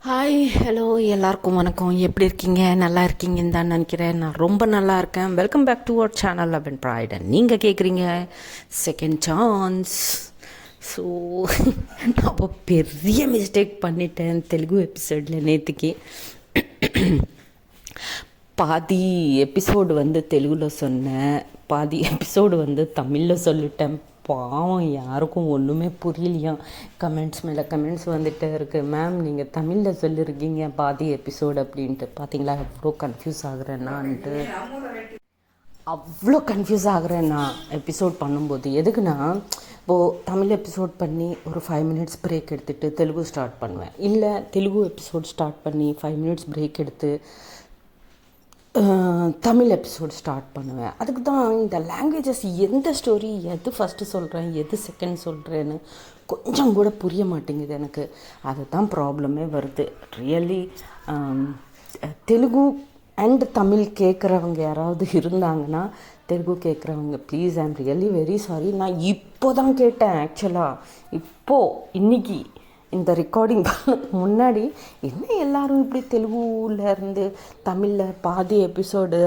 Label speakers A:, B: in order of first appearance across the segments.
A: Hi hello எல்லாருக்கும் வணக்கம். எப்படி இருக்கீங்க? நல்லா இருக்கீங்கன்னு தான் நினைக்கிறேன். நான் ரொம்ப நல்லா இருக்கேன். Welcome back to our channel love and pride. நீங்கள் கேட்குறீங்க செகண்ட் சான்ஸ். ஸோ நான் இப்போ பெரிய மிஸ்டேக் பண்ணிட்டேன் தெலுங்கு எபிசோடில். நேற்றுக்கு பாதி எபிசோடு வந்து தெலுங்கில் சொன்னேன், பாதி எபிசோடு வந்து தமிழில் சொல்லிட்டேன். பாவம் யாருக்கும் ஒன்றுமே புரியலையாம். கமெண்ட்ஸ் மேலே கமெண்ட்ஸ் வந்துகிட்டே இருக்குது. மேம் நீங்கள் தமிழில் சொல்லியிருக்கீங்க பாதி எபிசோடு அப்படின்ட்டு. பார்த்தீங்களா எவ்வளோ கன்ஃபியூஸ் ஆகுறேன்னான்ட்டு. அவ்வளோ கன்ஃபியூஸ் ஆகுறேன் நான் எபிசோட் பண்ணும்போது. எதுக்குன்னா இப்போது தமிழ் எபிசோட் பண்ணி ஒரு 5 மினிட்ஸ் பிரேக் எடுத்துகிட்டு தெலுங்கு ஸ்டார்ட் பண்ணுவேன். இல்லை தெலுங்கு எபிசோட் ஸ்டார்ட் பண்ணி 5 மினிட்ஸ் பிரேக் எடுத்து தமிழ் எபிசோட் ஸ்டார்ட் பண்ணுவேன். அதுக்கு தான் இந்த லாங்குவேஜஸ் எந்த ஸ்டோரி எது ஃபஸ்ட்டு சொல்கிறேன் எது செகண்ட் சொல்கிறேன்னு கொஞ்சம் கூட புரிய மாட்டேங்குது எனக்கு. அதுதான் ப்ராப்ளமே வருது ரியலி. தெலுங்கு அண்ட் தமிழ் கேட்குறவங்க யாராவது இருந்தாங்கன்னா, தெலுங்கு கேட்குறவங்க please, I am really very sorry. நான் இப்போ தான் கேட்டேன் ஆக்சுவலாக. இப்போது இன்றைக்கி இந்த ரெக்கார்டிங் முன்னாடி என்ன எல்லோரும் இப்படி தெலுங்குலேருந்து தமிழில் பாதி எபிசோடு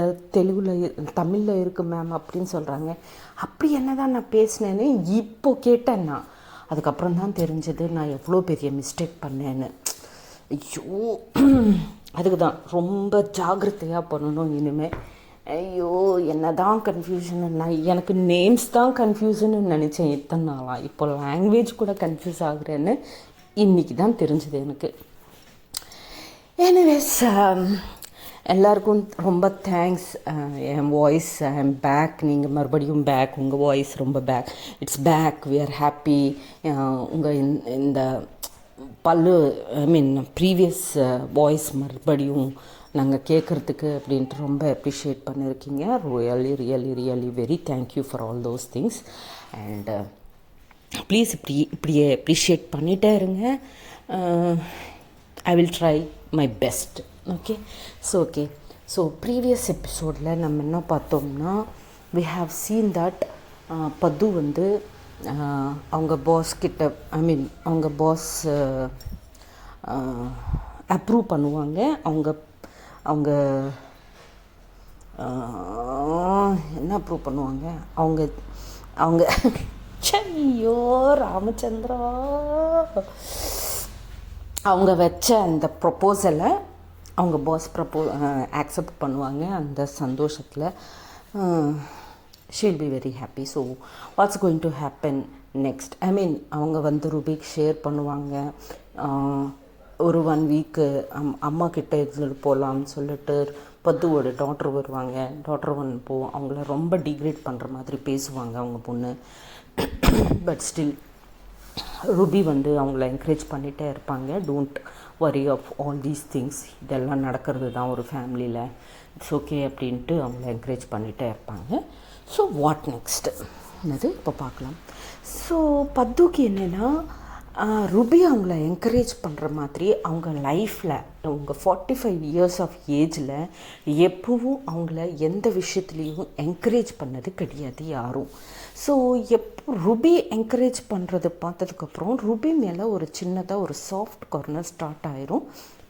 A: தமிழில் இருக்குது மேம் அப்படின்னு சொல்கிறாங்க. அப்படி என்ன தான் நான் பேசினேன்னு இப்போது கேட்டேன் நான். அதுக்கப்புறம் தான் தெரிஞ்சது நான் எவ்வளோ பெரிய மிஸ்டேக் பண்ணேன்னு. ஐயோ, அதுக்கு தான் ரொம்ப ஜாக்கிரதையாக பண்ணணும் இனிமேல். ஐயோ என்ன தான் கன்ஃபியூஷன். நான் எனக்கு நேம்ஸ் தான் கன்ஃபியூஷன்னு நினச்சேன் இத்தனை நாளாக. இப்போ லாங்குவேஜ் கூட கன்ஃபியூஸ் ஆகுறேன்னு இன்றைக்கி தான் தெரிஞ்சது எனக்கு. எனிவேஸ், எல்லாருக்கும் ரொம்ப தேங்க்ஸ். என் வாய்ஸ் ஐ எம் பேக். நீங்கள் மறுபடியும் பேக். உங்கள் வாய்ஸ் ரொம்ப back. It's back. We are happy. உங்கள் இந்த ஐ மீன் ப்ரீவியஸ் வாய்ஸ் மறுபடியும் நாங்கள் கேட்குறதுக்கு அப்படின்ட்டு ரொம்ப அப்ரிஷியேட் பண்ணியிருக்கீங்க. Really really really very thank you for all those things. And please இப்படியே அப்ரிஷியேட் பண்ணிகிட்டே இருங்க. I will try my best. Okay. So previous எபிசோடில் நம்ம என்ன பார்த்தோம்னா, வி ஹாவ் சீன் தட் பத்து வந்து அவங்க பாஸ் கிட்ட, ஐ மீன் அவங்க பாஸ் அப்ரூவ் பண்ணுவாங்க. அவங்க என்ன அப்ரூவ் பண்ணுவாங்க, அவங்க ஐயோ ராமச்சந்திரா, அவங்க வச்ச அந்த ப்ரொப்போசலை அவங்க பாஸ் ஆக்செப்ட் பண்ணுவாங்க. அந்த சந்தோஷத்தில் she'll be very happy. So what's going to happen next, I mean அவங்க வந்து ரூபிக்கு ஷேர் பண்ணுவாங்க. ஒரு 1 வீக்கு அம்மா கிட்டே இருந்துட்டு போகலான்னு சொல்லிட்டு பத்துவோட டாக்டர் வருவாங்க. டாக்டர் போவோம் அவங்கள ரொம்ப டிக்ரேட் பண்ணுற மாதிரி பேசுவாங்க அவங்க பொண்ணு. பட் ஸ்டில் ரூபி வந்து அவங்கள என்கரேஜ் பண்ணிகிட்டே இருப்பாங்க. Don't worry of all these things, இதெல்லாம் நடக்கிறது தான் ஒரு ஃபேமிலியில், இட்ஸ் ஓகே அப்படின்ட்டு அவங்கள என்கரேஜ் பண்ணிகிட்டே இருப்பாங்க. ஸோ வாட் நெக்ஸ்ட்டு என்னது இப்போ பார்க்கலாம். ஸோ பத்துக்கு என்னென்னா, ரூபி அவங்கள என்கரேஜ் பண்ணுற மாதிரி அவங்க லைஃப்பில் அவங்க 45 இயர்ஸ் ஆஃப் ஏஜில் எப்பவும் அவங்கள எந்த விஷயத்துலேயும் என்கரேஜ் பண்ணது கிடையாது யாரும். ஸோ ரூபி என்கரேஜ் பண்ணுறது பார்த்ததுக்கப்புறம் ரூபி மேலே ஒரு சின்னதாக ஒரு சாஃப்ட் கார்னர் ஸ்டார்ட் ஆயிரும்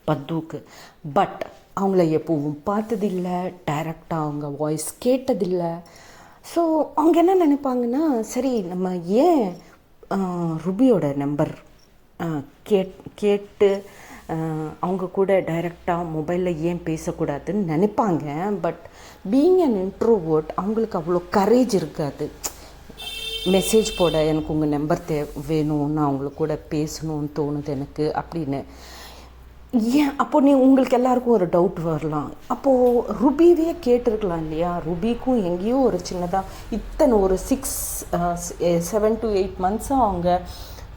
A: பத்துக்கு. பட் அவங்கள எப்பவும் பார்த்ததில்லை, டைரெக்டாக அவங்க வாய்ஸ் கேட்டதில்லை. ஸோ அவங்க என்ன நினைப்பாங்கன்னா, சரி நம்ம ஏன் ரூபியோட நம்பர் கேட்டு அவங்க கூட டைரெக்டாக மொபைலில் ஏன் பேசக்கூடாதுன்னு நினைப்பாங்க. பட் பீயிங் அன் இன்ட்ரோவர்ட் அவங்களுக்கு அவ்வளோ கரேஜ் இருக்காது. மெசேஜ் போட எனக்கு உங்கள் நம்பர் வேணும், நான் அவங்களுக்கு கூட பேசணும்னு தோணுது எனக்கு அப்படின்னு. ஏன் அப்போ உங்களுக்கு எல்லாருக்கும் ஒரு டவுட் வரலாம், அப்போது ருபிவே கேட்டிருக்கலாம் இல்லையா? ருபிக்கும் எங்கேயோ ஒரு சின்னதாக இத்தனை ஒரு 7 to 8 மந்த்ஸாக அவங்க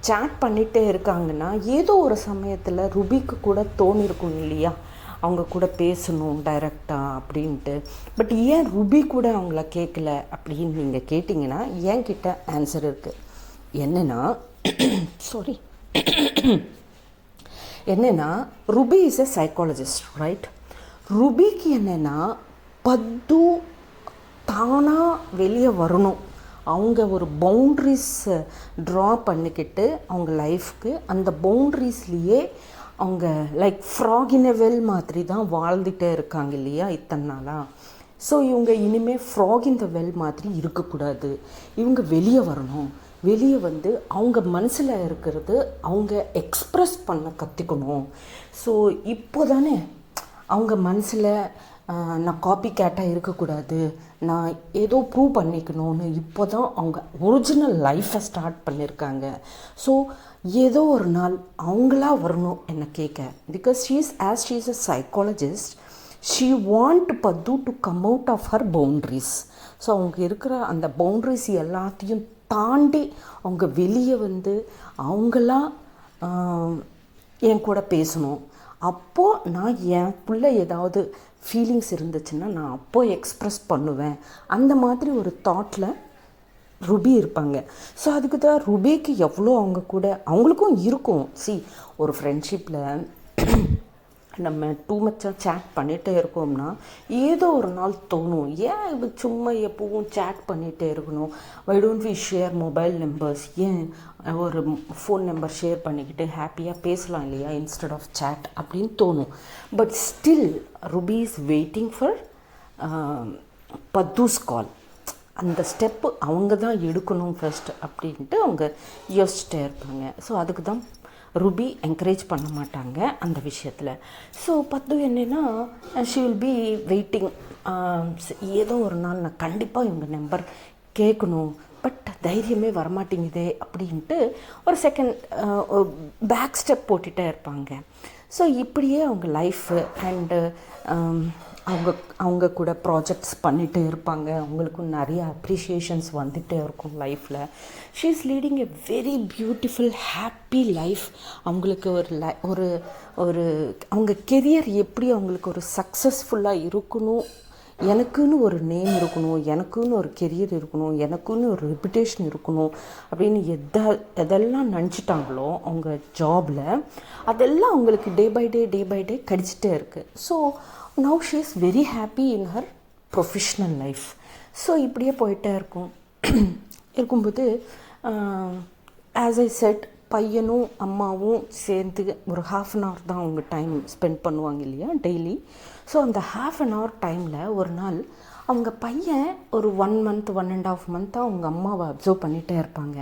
A: சேட் பண்ணிகிட்டே இருக்காங்கன்னா, ஏதோ ஒரு சமயத்தில் ருபிக்கு கூட தோணிருக்கும் இல்லையா அவங்க கூட பேசணும் டைரெக்டாக அப்படின்ட்டு. பட் ஏன் ருபி கூட அவங்கள கேட்கல அப்படின்னு நீங்கள் கேட்டிங்கன்னா, என்கிட்ட ஆன்சர் இருக்குது. என்னென்னா சாரி என்னென்னா, Ruby is a psychologist, right? ருபிக்கு என்னென்னா, பத்து தானாக வெளியே வரணும். அவங்க ஒரு பவுண்ட்ரிஸ் ட்ரா பண்ணிக்கிட்டு அவங்க லைஃப்க்கு அந்த பவுண்ட்ரிஸ்லேயே அவங்க like frock in a well மாதிரி தான் வாழ்ந்துகிட்டே இருக்காங்க இல்லையா இத்தனை நாளாக. ஸோ இவங்க இனிமேல் ஃப்ராக் இன் த வெல் மாதிரி இருக்கக்கூடாது, இவங்க வெளியே வரணும். வெளியே வந்து அவங்க மனசில் இருக்கிறது அவங்க எக்ஸ்ப்ரெஸ் பண்ண கற்றுக்கணும். ஸோ இப்போ தானே அவங்க மனசில் நான் காப்பி கேட்டாக இருக்கக்கூடாது, நான் ஏதோ ப்ரூவ் பண்ணிக்கணும்னு இப்போ தான் அவங்க ஒரிஜினல் லைஃப்பை ஸ்டார்ட் பண்ணியிருக்காங்க. ஸோ ஏதோ ஒரு நாள் அவங்களா வரணும் என்னை கேட்க. Because she is a psychologist, she want Pathu to come out of her boundaries. So அவங்க இருக்கிற அந்த பவுண்ட்ரிஸ் எல்லாத்தையும் தாண்டி அவங்க வெளியே வந்து அவங்களாம் என் கூட பேசணும். அப்போது நான் எனக்குள்ள ஏதாவது ஃபீலிங்ஸ் இருந்துச்சுன்னா நான் அப்போது எக்ஸ்ப்ரெஸ் பண்ணுவேன். அந்த மாதிரி ஒரு தாட்டில் ருபி இருப்பாங்க. ஸோ அதுக்கு தான் ருபிக்கு எவ்வளோ அவங்க கூட அவங்களுக்கும் இருக்கும். ஒரு ஃப்ரெண்ட்ஷிப்பில் நம்ம டூ மச்சாக சேட் பண்ணிகிட்டே இருக்கோம்னா ஏதோ ஒரு நாள் தோணும், ஏன் இது சும்மா எப்பவும் சேட் பண்ணிகிட்டே இருக்கணும், why don't we share mobile numbers, ஏன் ஒரு ஃபோன் நம்பர் ஷேர் பண்ணிக்கிட்டு ஹாப்பியாக பேசலாம் இல்லையா இன்ஸ்டெட் ஆஃப் சேட் அப்படின்னு தோணும். But still Ruby is waiting for Pathu's call. அந்த ஸ்டெப்பு அவங்க தான் எடுக்கணும் ஃபர்ஸ்ட் அப்படின்ட்டு அவங்க யோசிச்சுட்டே இருப்பாங்க. ஸோ அதுக்கு தான் ருபி என்கரேஜ் பண்ண மாட்டாங்க அந்த விஷயத்தில். ஸோ பத்து என்னென்னா ஷி வில் பி வெயிட்டிங், ஏதோ ஒரு நாள் நான் கண்டிப்பாக இவங்க நம்பர் கேட்கணும், பட் தைரியமே வரமாட்டேங்குதே அப்படின்ட்டு ஒரு செகண்ட் பேக் ஸ்டெப் போட்டுகிட்டே இருப்பாங்க. ஸோ இப்படியே அவங்க லைஃபு அண்டு அவங்க கூட ப்ராஜெக்ட்ஸ் பண்ணிகிட்டே இருப்பாங்க. அவங்களுக்கும் நிறைய அப்ரிஷியேஷன்ஸ் வந்துகிட்டே இருக்கும் லைஃப்பில். She is leading a very beautiful happy life. அவங்களுக்கு ஒரு ஒரு அவங்க கெரியர் எப்படி அவங்களுக்கு ஒரு சக்ஸஸ்ஃபுல்லாக இருக்கணும், எனக்குன்னு ஒரு நேம் இருக்கணும், எனக்குன்னு ஒரு கெரியர் இருக்கணும், எனக்குன்னு ஒரு ரெப்புடேஷன் இருக்கணும் அப்படின்னு எதெல்லாம் நினச்சிட்டாங்களோ அவங்க ஜாபில் அதெல்லாம் அவங்களுக்கு டே பை டே கிடைச்சிட்டே இருக்குது. So now she is very happy in her professional life. So இப்படியே போயிட்டே இருக்கும்போது as I said, பையனும் அம்மாவும் சேர்ந்து ஒரு ½ தான் அவங்க டைம் ஸ்பெண்ட் பண்ணுவாங்க இல்லையா டெய்லி. ஸோ அந்த ½ டைமில் ஒரு நாள் அவங்க பையன் ஒரு 1 month 1.5 month அவங்க அம்மாவை அப்சர்வ் பண்ணிகிட்டே இருப்பாங்க.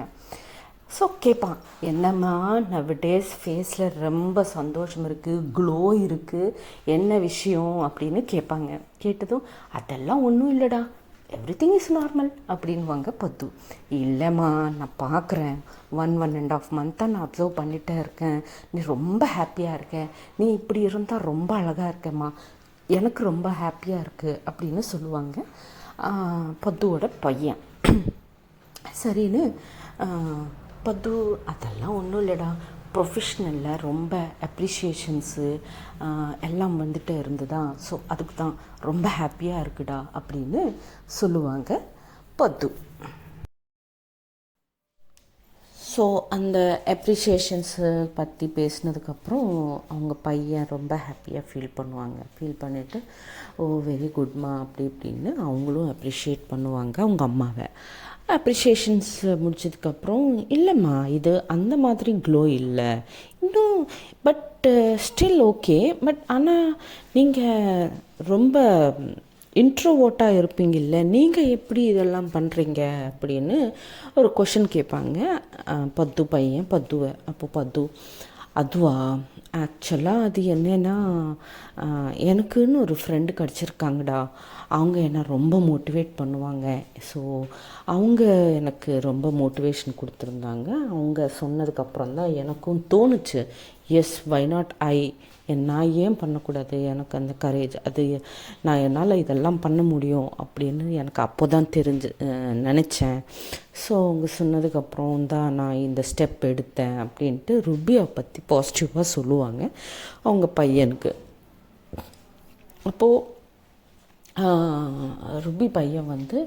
A: ஸோ கேட்பான், என்னம்மா நவடேஸ் ஃபேஸில் ரொம்ப சந்தோஷம் இருக்குது, க்ளோ இருக்குது, என்ன விஷயம் அப்படின்னு கேட்பாங்க. கேட்டதும் அதெல்லாம் ஒன்றும் இல்லைடா, எவ்ரிதிங் இஸ் நார்மல் அப்படின்வாங்க பத்து. இல்லைம்மா நான் பார்க்குறேன், 1.5 month நான் அப்சர்வ் பண்ணிகிட்டே இருக்கேன், நீ ரொம்ப ஹாப்பியாக இருக்க, நீ இப்படி இருந்தால் ரொம்ப அழகாக இருக்கம்மா, எனக்கு ரொம்ப ஹாப்பியாக இருக்குது அப்படின்னு சொல்லுவாங்க பத்துவோட பையன். சரின்னு பத்து அதெல்லாம் ஒன்றும் இல்லைடா, ப்ரொஃபஷ்னலில் ரொம்ப அப்ரிஷியேஷன்ஸு எல்லாம் வந்துட்டு இருந்துதா, ஸோ அதுக்கு தான் ரொம்ப ஹாப்பியாக இருக்குடா அப்படின்னு சொல்லுவாங்க பத்து. ஸோ அந்த அப்ரிஷியேஷன்ஸை பற்றி பேசினதுக்கப்புறம் அவங்க பையன் ரொம்ப ஹாப்பியாக ஃபீல் பண்ணிவிட்டு ஓ வெரி குட்மா அப்படி இப்படின்னு அவங்களும் அப்ரிஷியேட் பண்ணுவாங்க அவங்க அம்மாவை. அப்ரிஷியேஷன்ஸ் முடிச்சதுக்கப்புறம் இல்லைம்மா இது அந்த மாதிரி க்ளோ இல்லை இன்னும், பட் ஸ்டில் ஓகே, பட் ஆனால் நீங்கள் ரொம்ப இன்ட்ரோவோட்டாக இருப்பீங்கல்ல, நீங்கள் எப்படி இதெல்லாம் பண்ணுறீங்க அப்படின்னு ஒரு கொஷின் கேட்பாங்க பத்துவை. அப்போது பத்து அதுவா ஆக்சுவலாக அது என்னென்னா எனக்குன்னு ஒரு ஃப்ரெண்டு கிடச்சிருக்காங்கடா, அவங்க என்னை ரொம்ப மோட்டிவேட் பண்ணுவாங்க. ஸோ அவங்க எனக்கு ரொம்ப மோட்டிவேஷன் கொடுத்துருந்தாங்க. அவங்க சொன்னதுக்கப்புறம் தான் எனக்கும் தோணுச்சு, எஸ் வை நாட் நான் ஏன் பண்ணக்கூடாது, எனக்கு அந்த கரேஜ் அது என்னால் இதெல்லாம் பண்ண முடியும் அப்படின்னு எனக்கு அப்போ தான் நினச்சேன். ஸோ அவங்க சொன்னதுக்கப்புறம் தான் நான் இந்த ஸ்டெப் எடுத்தேன் அப்படின்ட்டு ருபியை பற்றி பாசிட்டிவாக சொல்லுவாங்க அவங்க பையனுக்கு. அப்போது ருபி பையன் வந்து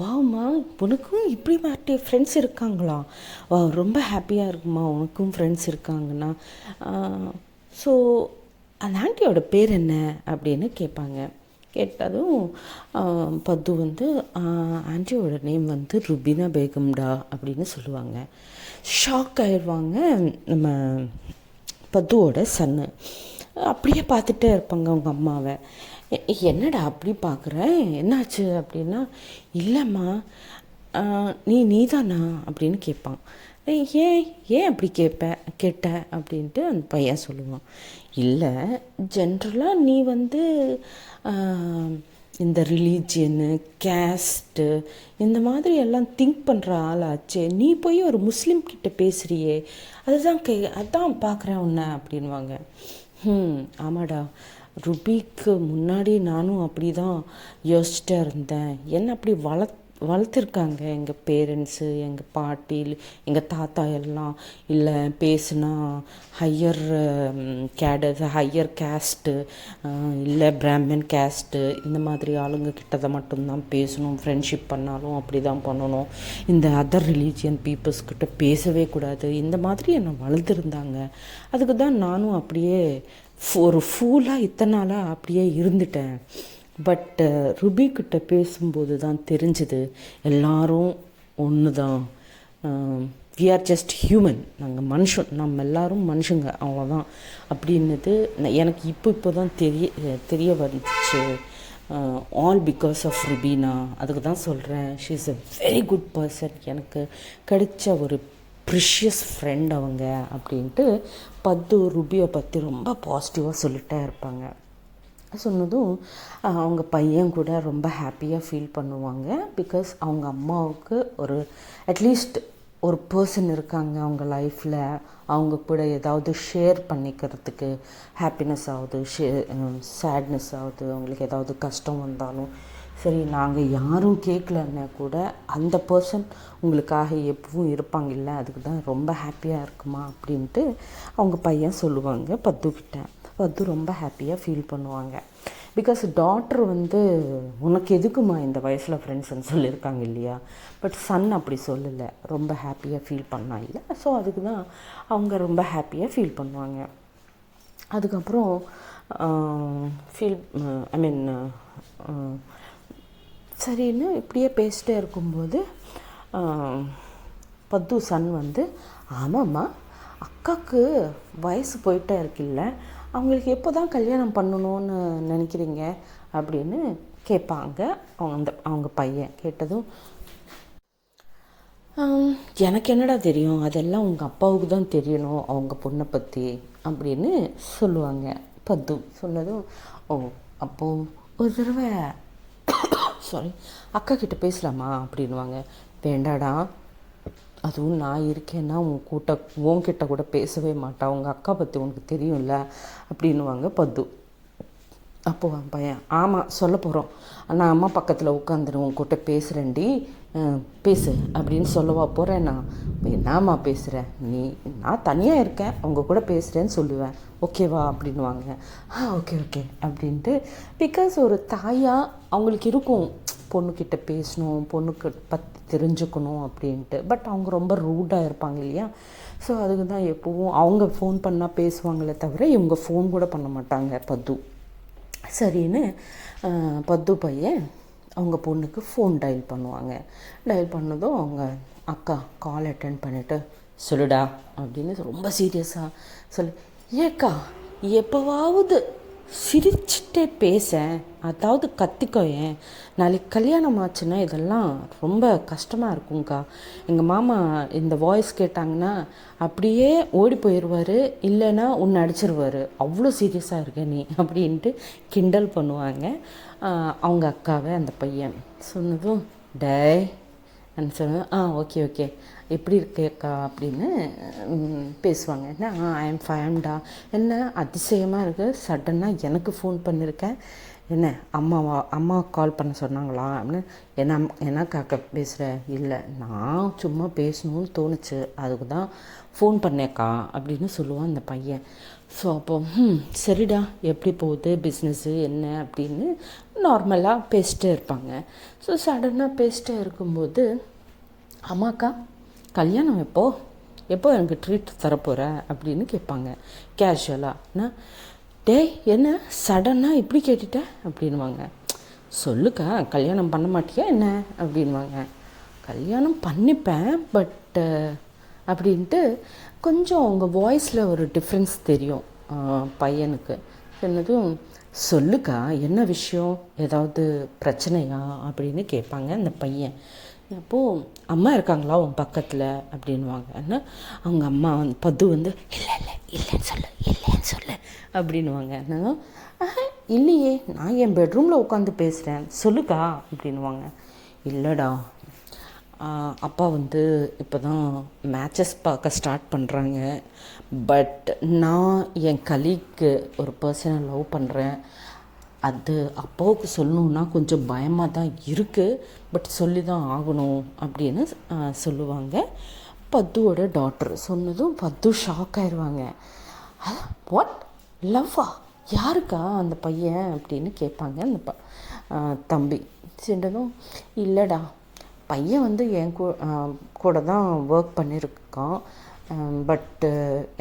A: வாம்மா உனக்கும் இப்படி மாட்டி ஃப்ரெண்ட்ஸ் இருக்காங்களா, ரொம்ப ஹாப்பியாக இருக்குமா உனக்கும் ஃப்ரெண்ட்ஸ் இருக்காங்கன்னா. ஸோ அந்த ஆண்டியோட பேர் என்ன அப்படின்னு கேட்பாங்க. கேட்டதும் பத்து வந்து ஆண்டியோட நேம் வந்து ருபினா பேகம்டா அப்படின்னு சொல்லுவாங்க. ஷாக் ஆயிடுவாங்க நம்ம பத்துவோட சன்னு. அப்படியே பார்த்துட்டே இருப்பாங்க அவங்க அம்மாவை. என்னடா அப்படி பார்க்குற, என்னாச்சு அப்படின்னா, இல்லைம்மா நீ தானா அப்படின்னு கேட்பான். ஏன் ஏன் அப்படி கேட்ட அப்படின்ட்டு அந்த பையன் சொல்லுவான். இல்லை, ஜென்ரலாக நீ இந்த ரிலீஜியனு, கேஸ்ட்டு, இந்த மாதிரி எல்லாம் திங்க் பண்ணுற ஆளாச்சே, நீ போய் ஒரு முஸ்லீம் கிட்ட பேசுகிறியே, அதான் பார்க்குறேன் உன்னை அப்படின்வாங்க. ஆமாடா, ருபிக்கு முன்னாடி நானும் அப்படி தான் யோசிச்சுட்டே இருந்தேன். என்ன அப்படி வளர்த்துருக்காங்க எங்கள் பேரண்ட்ஸு, எங்கள் பாட்டி, எங்கள் தாத்தா எல்லாம். இல்லை, பேசுனா ஹையர் ஹையர் கேஸ்ட்டு, இல்லை பிராமின் கேஸ்ட்டு, இந்த மாதிரி ஆளுங்க கிட்டதை மட்டும்தான் பேசணும், ஃப்ரெண்ட்ஷிப் பண்ணாலும் அப்படி தான் பண்ணணும், இந்த அதர் ரிலீஜியன் பீப்புள்ஸ்கிட்ட பேசவே கூடாது, இந்த மாதிரி என்னை வளர்த்துருந்தாங்க. அதுக்கு தான் நானும் அப்படியே ஒரு ஃபூலாக இத்தனை நாளாக அப்படியே இருந்துட்டேன். பட் ருபிக்கிட்ட பேசும்போது தான் தெரிஞ்சுது, எல்லாரும் ஒன்று தான், வி ஆர் ஜஸ்ட் ஹியூமன், நாங்கள் மனுஷன், நம்ம எல்லோரும் மனுஷங்க, அவ்வளோதான் அப்படின்னது எனக்கு இப்போ தான் தெரிய வந்துச்சு. All because of ருபீனா. அதுக்கு தான் சொல்கிறேன், she is a very good person, எனக்கு கிடைச்ச ஒரு ப்ரிஷியஸ் ஃப்ரெண்ட் அவங்க அப்படின்ட்டு பத்து ருபியை பற்றி ரொம்ப பாசிட்டிவாக சொல்லிகிட்டே இருப்பாங்க. சொன்னதும் அவங்க பையன் கூட ரொம்ப ஹாப்பியாக ஃபீல் பண்ணுவாங்க. பிகாஸ் அவங்க அம்மாவுக்கு ஒரு அட்லீஸ்ட் ஒரு பர்சன் இருக்காங்க அவங்க லைஃப்பில், அவங்க கூட ஏதாவது ஷேர் பண்ணிக்கிறதுக்கு. ஹாப்பினஸ் ஆகுது, சேட்னஸ் ஆகுது, அவங்களுக்கு ஏதாவது கஷ்டம் வந்தாலும் சரி, நாங்கள் யாரும் கேட்கலன்னா கூட அந்த பர்சன் உங்களுக்காக எப்பவும் இருப்பாங்க, இல்லை அதுக்கு தான் ரொம்ப ஹாப்பியாக இருக்குமா அப்படின்ட்டு அவங்க பையன் சொல்லுவாங்க பத்துக்கிட்ட. பத்து ரொம்ப ஹாப்பியாக ஃபீல் பண்ணுவாங்க. பிகாஸ் டாட்டர் உனக்கு எதுக்குமா இந்த வயசில் ஃப்ரெண்ட்ஸ்ன்னு சொல்லியிருக்காங்க இல்லையா. பட் சன் அப்படி சொல்லலை, ரொம்ப ஹாப்பியாக ஃபீல் பண்ணா இல்லை. ஸோ அதுக்கு தான் அவங்க ரொம்ப ஹாப்பியாக ஃபீல் பண்ணுவாங்க. அதுக்கப்புறம் சரின்னு இப்படியே பேசிட்டே இருக்கும்போது பத்து சன் ஆமாம்மா, அக்காவுக்கு வயசு போயிட்டே இருக்குல்ல, அவங்களுக்கு எப்போ தான் கல்யாணம் பண்ணணும்னு நினைக்கிறீங்க அப்படின்னு கேட்பாங்க. அவங்க பையன் கேட்டதும், எனக்கு என்னடா தெரியும், அதெல்லாம் உங்கள் அப்பாவுக்கு தான் தெரியணும் அவங்க பொண்ணை பற்றி அப்படின்னு சொல்லுவாங்க. பத்து சொன்னதும், ஓ அப்போது ஒரு தடவை அக்கா கிட்ட பேசலாமா அப்படின்வாங்க. வேண்டாடா, அதுவும் நான் இருக்கேன்னா உன்கிட்ட கூட பேசவே மாட்டா, உங்கள் அக்கா பற்றி உனக்கு தெரியும்ல அப்படின்வாங்க பத்து. அப்போது அவன் பையன், ஆமாம் சொல்ல போகிறோம், நான் அம்மா பக்கத்தில் உட்காந்துரு உன்கிட்ட பேசுகிறேன்டி, பேசு அப்படின்னு சொல்லவா போகிறேன். நான் என்னம்மா பேசுகிறேன், நான் தனியாக இருக்கேன், அவங்க கூட பேசுகிறேன்னு சொல்லுவேன், ஓகேவா அப்படின்வாங்க. ஓகே ஓகே அப்படின்ட்டு. பிகாஸ் ஒரு தாயாக அவங்களுக்கு இருக்கும் பொண்ணுக்கிட்ட பேசணும், பொண்ணுக்கு பற்றி தெரிஞ்சுக்கணும் அப்படின்ட்டு. பட் அவங்க ரொம்ப ரூடாக இருப்பாங்க இல்லையா. ஸோ அதுக்கு தான் எப்போவும் அவங்க ஃபோன் பண்ணால் பேசுவாங்களே தவிர இவங்க ஃபோன் கூட பண்ண மாட்டாங்க பத்து. சரின்னு பத்து பையன் அவங்க பொண்ணுக்கு ஃபோன் டயல் பண்ணுவாங்க. டயல் பண்ணதும் அவங்க அக்கா கால் அட்டென்ட் பண்ணிவிட்டு, சொல்லுடா அப்படின்னு ரொம்ப சீரியஸாக சொல்லு, ஏக்கா எப்போவாவது சிரிச்சுட்டே பேச, அதாவது கத்திக்கோயேன், நாளைக்கு கல்யாணம் ஆச்சுன்னா இதெல்லாம் ரொம்ப கஷ்டமாக இருக்குங்க்கா. எங்கள் மாமா இந்த வாய்ஸ் கேட்டாங்கன்னா அப்படியே ஓடி போயிடுவார், இல்லைன்னா உன்னை அடிச்சிருவார், அவ்வளோ சீரியஸாக இருக்க நீ அப்படின்ட்டு கிண்டல் பண்ணுவாங்க அவங்க அக்காவை. அந்த பையன் சொன்னதும், டேய் சொன்னதும், ஓகே ஓகே எப்படி இருக்கேக்கா அப்படின்னு பேசுவாங்க. என்ன ஐ எம் ஃபைன்டா, என்ன அதிசயமாக இருக்குது, சடனாக எனக்கு ஃபோன் பண்ணியிருக்கேன், என்ன அம்மா கால் பண்ண சொன்னாங்களா அப்படின்னு. என்ன காக்க பேசுகிறேன், இல்லை நான் சும்மா பேசணும்னு தோணுச்சு, அதுக்கு தான் ஃபோன் பண்ணேக்கா அப்படின்னு சொல்லுவான் அந்த பையன். ஸோ அப்போ சரிடா எப்படி போகுது பிஸ்னஸ்ஸு என்ன அப்படின்னு நார்மலாக பேசிட்டே இருப்பாங்க. ஸோ சடனாக பேசிட்டே இருக்கும்போது, அம்மாக்கா கல்யாணம் எப்போ எனக்கு ட்ரீட் தரப்போகிற அப்படின்னு கேட்பாங்க கேஷுவலாக. டேய் என்ன சடனாக இப்படி கேட்டுட்ட அப்படின்வாங்க. சொல்லுக்கா கல்யாணம் பண்ண மாட்டியா என்ன அப்படின்வாங்க. கல்யாணம் பண்ணிப்பேன் பட் அப்படின்ட்டு கொஞ்சம் அவங்க வாய்ஸில் ஒரு டிஃப்ரென்ஸ் தெரியும் பையனுக்கு. சொன்னதும், சொல்லுக்கா என்ன விஷயம், ஏதாவது பிரச்சனையா அப்படின்னு கேட்பாங்க அந்த பையன். அப்போது அம்மா இருக்காங்களா உன் பக்கத்தில் அப்படின்வாங்க. ஆனால் அவங்க அம்மா வந்து பத்து வந்து இல்லை இல்லை இல்லைன்னு சொல்லு இல்லைன்னு சொல்லு அப்படின்வாங்க. நான் இல்லையே, நான் என் பெட்ரூமில் உட்காந்து பேசுகிறேன் சொல்லுக்கா அப்படின்வாங்க. இல்லைடா, அப்பா வந்து இப்போ தான் மேட்சஸ் பார்க்க ஸ்டார்ட் பண்ணுறாங்க. பட் நான் என் கலீக்கு ஒரு பர்சனை லவ் பண்ணுறேன். அது அப்பாவுக்கு சொல்லணுன்னா கொஞ்சம் பயமாக தான் இருக்குது. பட் சொல்லி தான் ஆகணும் அப்படின்னு சொல்லுவாங்க. பத்துவோட டாக்டர் சொன்னதும் பத்து ஷாக் ஆயிடுவாங்க. வாட், லவ்வா, யாருக்கா அந்த பையன் அப்படின்னு கேட்பாங்க அந்த தம்பி. சென்றதும், இல்லைடா, பையன் வந்து என் கூட தான் ஒர்க் பண்ணியிருக்கான். பட்டு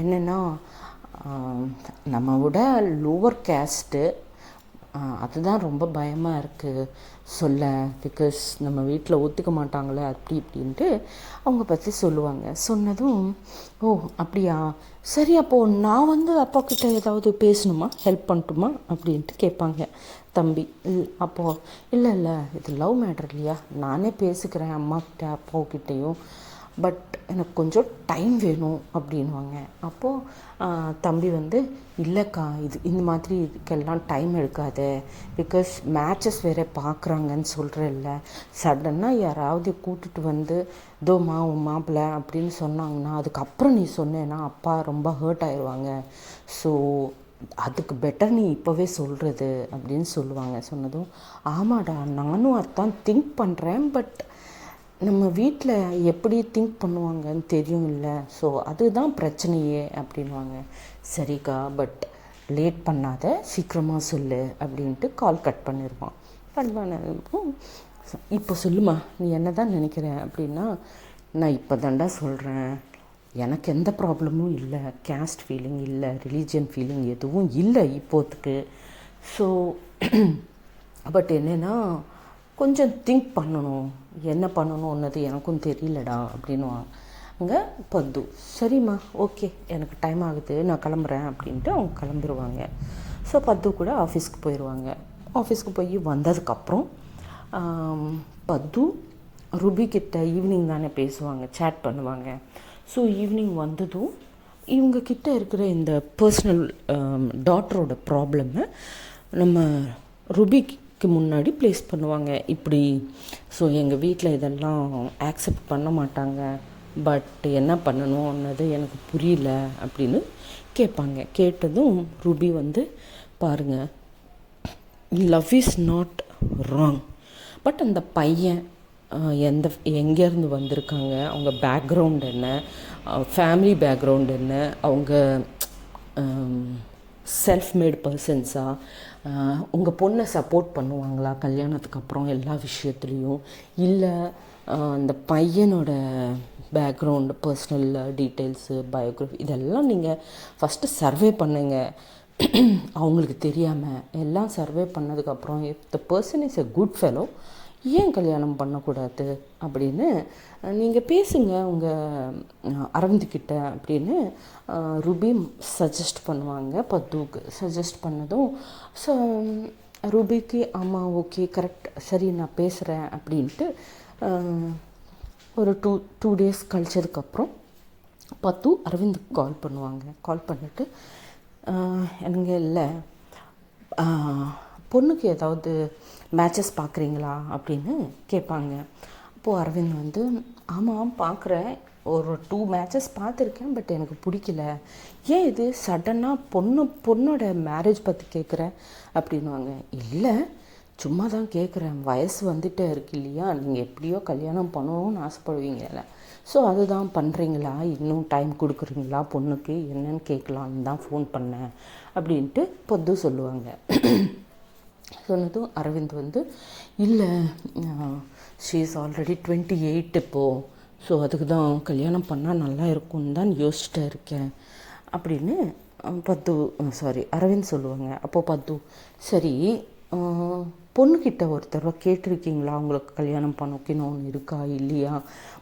A: என்னென்னா நம்ம விட லோவர் கேஸ்ட்டு, அதுதான் ரொம்ப பயமாக இருக்குது சொல்ல. பிகாஸ் நம்ம வீட்டில் ஒத்துக்க மாட்டாங்களே அப்படி இப்படின்ட்டு அவங்க பற்றி சொல்லுவாங்க. சொன்னதும், ஓ அப்படியா, சரி அப்போது நான் வந்து அப்பாக்கிட்ட ஏதாவது பேசணுமா, ஹெல்ப் பண்ணட்டுமா அப்படின்ட்டு கேட்பாங்க தம்பி. அப்போது இல்லை இல்லை, இது லவ் மேட்டர் இல்லையா, நானே பேசிக்கிறேன் அம்மாக்கிட்ட அப்பாக்கிட்டேயும். பட் எனக்கு கொஞ்சம் டைம் வேணும் அப்படின்வாங்க. அப்போது தம்பி வந்து, இல்லைக்கா, இது இந்த மாதிரி இதுக்கெல்லாம் டைம் எடுக்காது. பிகாஸ் மேட்சஸ் வேறு பார்க்குறாங்கன்னு சொல்கிறேன்ல, சடனாக யாராவது கூட்டிகிட்டு வந்து தோமா உன் மாப்பிள்ளை அப்படின்னு சொன்னாங்கன்னா அதுக்கப்புறம் நீ சொன்னேன்னா அப்பா ரொம்ப ஹர்ட் ஆயிடுவாங்க. ஸோ அதுக்கு பெட்டர் நீ இப்போவே சொல்கிறது அப்படின்னு சொல்லுவாங்க. சொன்னதும், ஆமாடா, நானும் அதான் திங்க் பண்ணுறேன். பட் நம்ம வீட்டில் எப்படி திங்க் பண்ணுவாங்கன்னு தெரியும் இல்லை, ஸோ அதுதான் பிரச்சனையே அப்படின்வாங்க. சரிக்கா, பட் லேட் பண்ணாத, சீக்கிரமாக சொல்லு அப்படின்ட்டு கால் கட் பண்ணிடுவான். இப்போ சொல்லுமா, நீ என்ன தான் நினைக்கிற அப்படின்னா, நான் இப்போ தாண்டா சொல்கிறேன், எனக்கு எந்த ப்ராப்ளமும் இல்லை, கேஸ்ட் ஃபீலிங் இல்லை, ரிலீஜியன் ஃபீலிங் எதுவும் இல்லை இப்போத்துக்கு. ஸோ பட் என்னென்னா கொஞ்சம் திங்க் பண்ணணும், என்ன பண்ணணுன்னது எனக்கும் தெரியலடா அப்படின்வாங்க. அங்கே பத்து, சரிம்மா ஓகே, எனக்கு டைம் ஆகுது, நான் கிளம்புறேன் அப்படின்ட்டு அவங்க கிளம்பிடுவாங்க. ஸோ பத்து கூட ஆஃபீஸ்க்கு போயிடுவாங்க. ஆஃபீஸ்க்கு போய் வந்ததுக்கப்புறம் பத்து ருபிக்கிட்ட ஈவினிங் தானே பேசுவாங்க, சேட் பண்ணுவாங்க. ஸோ ஈவினிங் வந்ததும் இவங்கக்கிட்ட இருக்கிற இந்த பர்சனல் டாட்டரோட ப்ராப்ளமை நம்ம ருபிக்கு முன்னாடி ப்ளேஸ் பண்ணுவாங்க. இப்படி ஸோ எங்கள் வீட்டில் இதெல்லாம் ஆக்செப்ட் பண்ண மாட்டாங்க, பட் என்ன பண்ணணும்னது எனக்கு புரியல அப்படின்னு கேட்பாங்க. கேட்டதும் ருபி வந்து, பாருங்கள், love is not wrong, but அந்த பையன் எங்கேருந்து வந்திருக்காங்க, அவங்க பேக்ரவுண்ட் என்ன, ஃபேமிலி பேக்ரவுண்ட் என்ன, அவங்க செல்ஃப் மேட் பர்சன்ஸா, உங்கள் பொண்ணை சப்போர்ட் பண்ணுவாங்களா கல்யாணத்துக்கு அப்புறம் எல்லா விஷயத்துலேயும், இல்லை அந்த பையனோட பேக்ரவுண்டு, பர்சனல் டீட்டெயில்ஸு, பயோகிராஃபி இதெல்லாம் நீங்கள் ஃபஸ்ட்டு சர்வே பண்ணுங்கள். அவங்களுக்கு தெரியாமல் எல்லாம் சர்வே பண்ணதுக்கப்புறம், if the person is a good fellow, ஏன் கல்யாணம் பண்ணக்கூடாது அப்படின்னு நீங்கள் பேசுங்க உங்கள் அரவிந்த்கிட்ட அப்படின்னு ருபி சஜஸ்ட் பண்ணுவாங்க. பத்துவுக்கு சஜஸ்ட் பண்ணதும் ஸோ ருபிக்கு ஆமாம் ஓகே கரெக்ட், சரி நான் பேசுகிறேன் அப்படின்ட்டு ஒரு டூ டேஸ் கழிச்சதுக்கப்புறம் பத்து அரவிந்துக்கு கால் பண்ணுவாங்க. கால் பண்ணிவிட்டு, எனக்கு இல்லை, பொண்ணுக்கு ஏதாவது மேட்சஸ் பார்க்குறீங்களா அப்படின்னு கேட்பாங்க. அப்போது அரவிந்த் வந்து, ஆமாம் பார்க்குறேன், ஒரு 2 மேட்சஸ் பார்த்துருக்கேன், பட் எனக்கு பிடிக்கல. ஏன் இது சடனாக பொண்ணோட மேரேஜ் பற்றி கேட்குறேன் அப்படின்வாங்க. இல்லை, சும்மா தான் கேட்குறேன், வயசு வந்துட்டே இருக்கு இல்லையா, நீங்கள் எப்படியோ கல்யாணம் பண்ணணும்னு ஆசைப்படுவீங்கல்ல, ஸோ அதுதான் பண்ணுறீங்களா, இன்னும் டைம் கொடுக்குறீங்களா பொண்ணுக்கு என்னன்னு கேட்கலான்னு தான் ஃபோன் பண்ணேன் அப்படின்ட்டு பொது சொல்லுவாங்க. சொன்னதும் அரவிந்த் வந்து, இல்லை ஷீ இஸ் ஆல்ரெடி 28 இப்போது, ஸோ அதுக்கு தான் கல்யாணம் பண்ணால் நல்லா இருக்கும்னு தான் யோசிச்சுட்டு இருக்கேன் அப்படின்னு அரவிந்த் சொல்லுவாங்க. அப்போது பத்து, சரி பொண்ணுக்கிட்ட ஒரு தடவை கேட்டிருக்கீங்களா அவங்களுக்கு கல்யாணம் பண்ணணும்னு இருக்கா இல்லையா,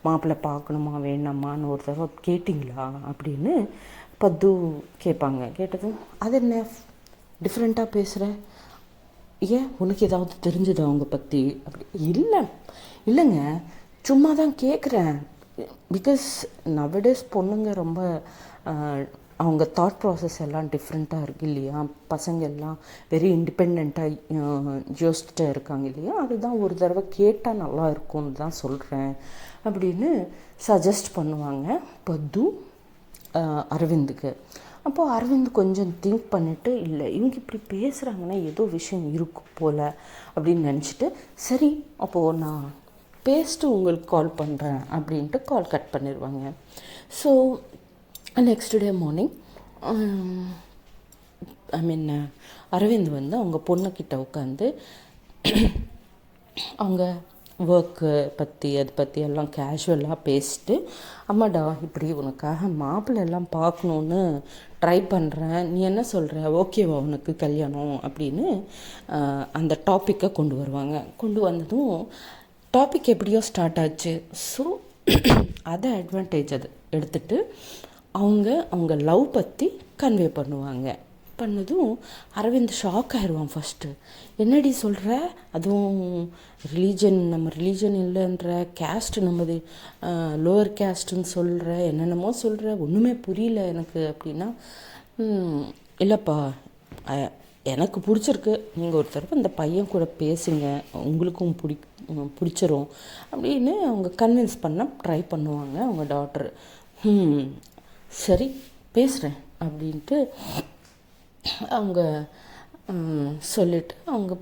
A: மாப்பிள்ளை பார்க்கணுமா வேணாமான்னு ஒரு தடவை கேட்டிங்களா அப்படின்னு பத்து கேட்பாங்க. கேட்டதும் அது என்ன டிஃப்ரெண்ட்டாக பேசுகிற, ஏன் உனக்கு ஏதாவது தெரிஞ்சது அவங்க பற்றி அப்படி? இல்லைங்க, சும்மா தான் கேட்குறேன். பிகாஸ் நவடேஸ் பொண்ணுங்க ரொம்ப அவங்க தாட் ப்ராசஸ் எல்லாம் டிஃப்ரெண்ட்டாக இருக்குது இல்லையா, பசங்க எல்லாம் வெரி இண்டிபெண்ட்டாக யோசிச்சுட்டு இருக்காங்க இல்லையா, அதுதான் ஒரு தடவை கேட்டால் நல்லா இருக்கும்னு தான் சொல்கிறேன் அப்படின்னு சஜஸ்ட் பண்ணுவாங்க பத்து அரவிந்துக்கு. அப்போது அரவிந்த் கொஞ்சம் திங்க் பண்ணிவிட்டு, இல்லை இவங்க இப்படி பேசுகிறாங்கன்னா ஏதோ விஷயம் இருக்கும் போல் அப்படின்னு நினச்சிட்டு, சரி அப்போது நான் பேசிட்டு உங்களுக்கு கால் பண்ணுறேன் அப்படின்ட்டு கால் கட் பண்ணிடுவாங்க. So next day morning Aravind வந்து அவங்க பொண்ணுக்கிட்ட உட்காந்து அவங்க ஒர்க்கு பற்றி அதை பற்றி எல்லாம் கேஷுவலாக பேசிட்டு, அம்மாடா இப்படி உனக்காக மாப்பிள்ளை எல்லாம் பார்க்கணுன்னு ட்ரை பண்ணுறேன், நீ என்ன சொல்கிற, ஓகேவா உனக்கு கல்யாணம் அப்படின்னு அந்த டாப்பிக்கை கொண்டு வருவாங்க. கொண்டு வந்ததும் டாபிக் எப்படியோ ஸ்டார்ட் ஆச்சு. ஸோ அதை அட்வான்டேஜ் அது எடுத்துகிட்டு அவங்க லவ் பற்றி கன்வே பண்ணதும் அரவிந்த் ஷாக் ஆயிடுவான். ஃபஸ்ட்டு என்னடி சொல்கிற, அதுவும் நம்ம ரிலீஜன் இல்லைன்ற, கேஸ்ட் நம்மது லோவர் கேஸ்ட்டுன்னு சொல்கிற, என்னென்னமோ சொல்கிற, ஒன்றுமே புரியல எனக்கு அப்படின்னா, இல்லைப்பா எனக்கு பிடிச்சிருக்கு, நீங்கள் ஒரு தடவை இந்த பையன் கூட பேசுங்க, உங்களுக்கும் பிடிச்சிரும் அப்படின்னு அவங்க கன்வின்ஸ் பண்ண ட்ரை பண்ணுவாங்க அவங்க டாட்டர். சரி பேசுகிறேன் அப்படின்ட்டு அவங்க சொல்லிவிட்டு அவங்க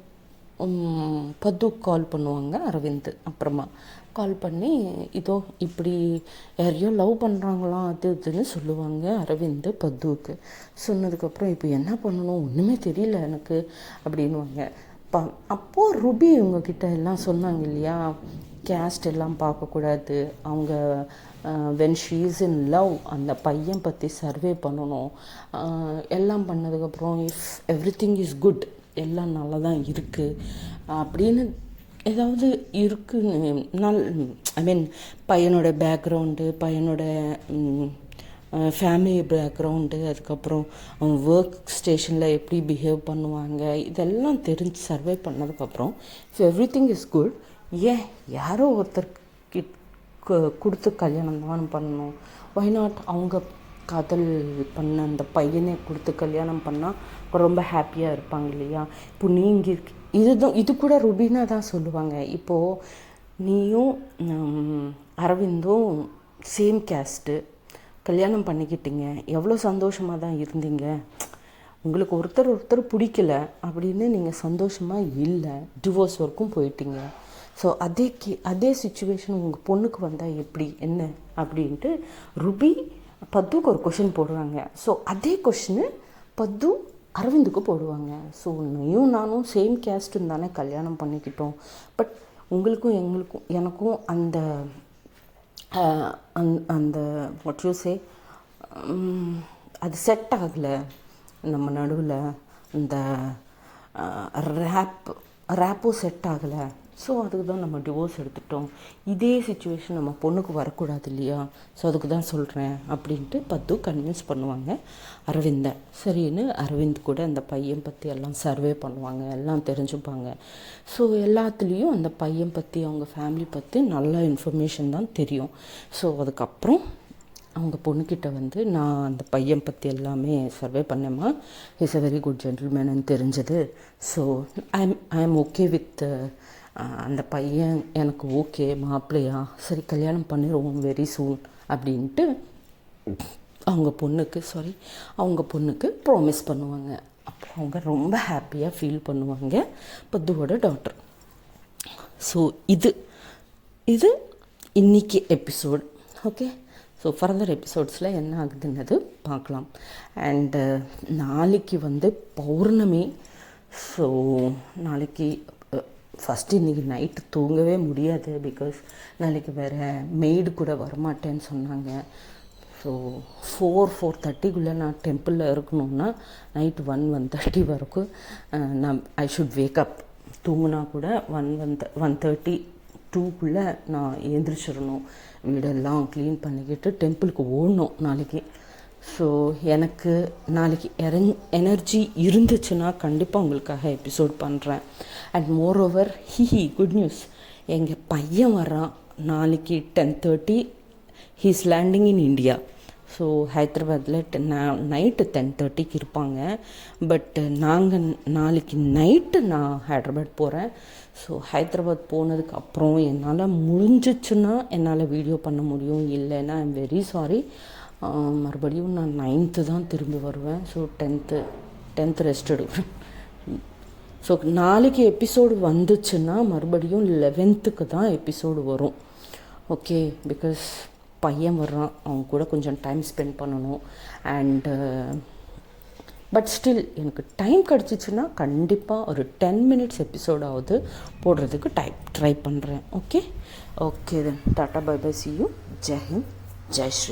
A: பத்துக்கு கால் பண்ணுவாங்க அரவிந்த். அப்புறமா கால் பண்ணி இதோ இப்படி யாரையோ லவ் பண்ணுறாங்களாம் அது இதுன்னு சொல்லுவாங்க அரவிந்த் பத்துவுக்கு. சொன்னதுக்கப்புறம் இப்போ என்ன பண்ணணும் ஒன்றுமே தெரியல எனக்கு அப்படின்வாங்க. அப்போது ருபி இவங்கக்கிட்ட எல்லாம் சொன்னாங்க இல்லையா, கேஸ்ட் எல்லாம் பார்க்கக்கூடாது, அவங்க when she is in love அந்த பையன் பற்றி சர்வே பண்ணணும், எல்லாம் பண்ணதுக்கப்புறம் if every thing is good எல்லாம் நல்லா தான் இருக்குது அப்படின்னு ஏதாவது இருக்குன்னு பையனோட பேக்ரவுண்டு, பையனோட ஃபேமிலி பேக்ரவுண்டு, அதுக்கப்புறம் அவங்க ஒர்க் ஸ்டேஷனில் எப்படி பிஹேவ் பண்ணுவாங்க, இதெல்லாம் தெரிஞ்சு சர்வே பண்ணதுக்கப்புறம் if every thing is good, ஏன் யாரோ ஒருத்தருக்கு கொடுத்து கல்யாணம் தான் பண்ணணும், ஒய் நாட் அவங்க காதல் பண்ண அந்த பையனை கொடுத்து கல்யாணம் பண்ணால் ரொம்ப ஹாப்பியாக இருப்பாங்க இல்லையா. இப்போ நீங்கள் இது கூட ருபீனா தான் சொல்லுவாங்க. இப்போது நீயும் அரவிந்தும் சேம் கேஸ்ட்டு கல்யாணம் பண்ணிக்கிட்டீங்க, எவ்வளோ சந்தோஷமாக தான் இருந்தீங்க, உங்களுக்கு ஒருத்தர் பிடிக்கல அப்படின்னு நீங்கள் சந்தோஷமாக இல்லை, டிவோர்ஸ் வரைக்கும் போயிட்டீங்க. ஸோ அதே சுச்சுவேஷன் உங்கள் பொண்ணுக்கு வந்தால் எப்படி என்ன அப்படின்ட்டு ருபி பத்துக்கு ஒரு கொஷின் போடுவாங்க. ஸோ அதே கொஷினு பத்து அரவிந்துக்கு போடுவாங்க. ஸோ நீயும் நானும் சேம் கேஸ்ட்டுன்னு தானே கல்யாணம் பண்ணிக்கிட்டோம், பட் உங்களுக்கும் எனக்கும் அந்த அந்த வாட் யூ சே அது செட் ஆகலை, நம்ம நடுவில் இந்த ரேப்பும் செட் ஆகலை, ஸோ அதுக்கு தான் நம்ம டிவோர்ஸ் எடுத்துட்டோம், இதே சுச்சுவேஷன் நம்ம பொண்ணுக்கு வரக்கூடாது இல்லையா, ஸோ அதுக்கு தான் சொல்கிறேன் அப்படின்ட்டு பத்து கன்வின்ஸ் பண்ணுவாங்க அரவிந்தை. சரின்னு அரவிந்த் கூட அந்த பையன் பற்றி எல்லாம் சர்வே பண்ணுவாங்க, எல்லாம் தெரிஞ்சுப்பாங்க. ஸோ எல்லாத்துலேயும் அந்த பையன் பற்றி அவங்க ஃபேமிலி பற்றி நல்ல இன்ஃபர்மேஷன் தான் தெரியும். ஸோ அதுக்கப்புறம் அவங்க பொண்ணுக்கிட்ட வந்து நான் அந்த பையன் பற்றி எல்லாமே சர்வே பண்ணேம்மா, இஸ் அ வெரி குட் ஜென்டில்மேன்னு தெரிஞ்சது. So I am okay with அந்த பையன் எனக்கு ஓகே மாப்பிள்ளையா, சரி கல்யாணம் பண்ணிடுவோம் வெரி சூன் அப்படின்ட்டு அவங்க பொண்ணுக்கு ப்ராமிஸ் பண்ணுவாங்க. அப்போ அவங்க ரொம்ப ஹாப்பியாக ஃபீல் பண்ணுவாங்க பத்துவோட டாட்டர். ஸோ இது இன்னைக்கு எபிசோட். ஓகே, ஸோ ஃபர்தர் எபிசோட்ஸில் என்ன ஆகுதுன்னது பார்க்கலாம். அண்டு நாளைக்கு வந்து பௌர்ணமி. ஸோ நாளைக்கு ஃபஸ்ட்டு இன்றைக்கி நைட்டு தூங்கவே முடியாது, பிகாஸ் நாளைக்கு வேறு மெய்டு கூட வரமாட்டேன்னு சொன்னாங்க. ஸோ 4:30 நான் டெம்பிளில் இருக்கணுன்னா நைட்டு 1:30 வரைக்கும் ஐ ஷுட் வேக்கப் தூங்குனா கூட 1:30 2க்குள்ளே நான் எழுந்திரிச்சிடணும், வீடெல்லாம் க்ளீன் பண்ணிக்கிட்டு டெம்பிளுக்கு ஓடணும் நாளைக்கு. ஸோ எனக்கு நாளைக்கு எனர்ஜி இருந்துச்சுன்னா கண்டிப்பாக உங்களுக்காக எபிசோட் பண்ணுறேன். அண்ட் மோரோவர் குட் நியூஸ், எங்கள் பையன் வர்றான் நாளைக்கு 10:30. He's landing in India. So ஹைதராபாத்தில் நைட்டு 10:30க்கு இருப்பாங்க. பட் நாங்கள் நாளைக்கு நைட்டு நான் ஹைதராபாத் போகிறேன். ஸோ ஹைதராபாத் போனதுக்கு அப்புறம் என்னால் முடிஞ்சிச்சுன்னா என்னால் வீடியோ பண்ண முடியும், இல்லைன்னா ஐம் வெரி சாரி. மறுபடியும் நான் 9th தான் திரும்பி வருவேன். ஸோ 10th ரெஸ்ட் எடுக்கிறேன். ஸோ நாளைக்கு எபிசோடு வந்துச்சுன்னா மறுபடியும் 11th தான் எபிசோடு வரும். ஓகே, பிகாஸ் பையன் வர்றான், அவங்க கூட கொஞ்சம் டைம் ஸ்பெண்ட் பண்ணணும். அண்டு பட் ஸ்டில் எனக்கு டைம் கிடச்சிச்சின்னா கண்டிப்பாக ஒரு 10 minutes எபிசோடாவது போடுறதுக்கு ட்ரை பண்ணுறேன். Okay then tata bye bye, see you. ஜெய் ஹிந்த், ஜெய் ஸ்ரீ.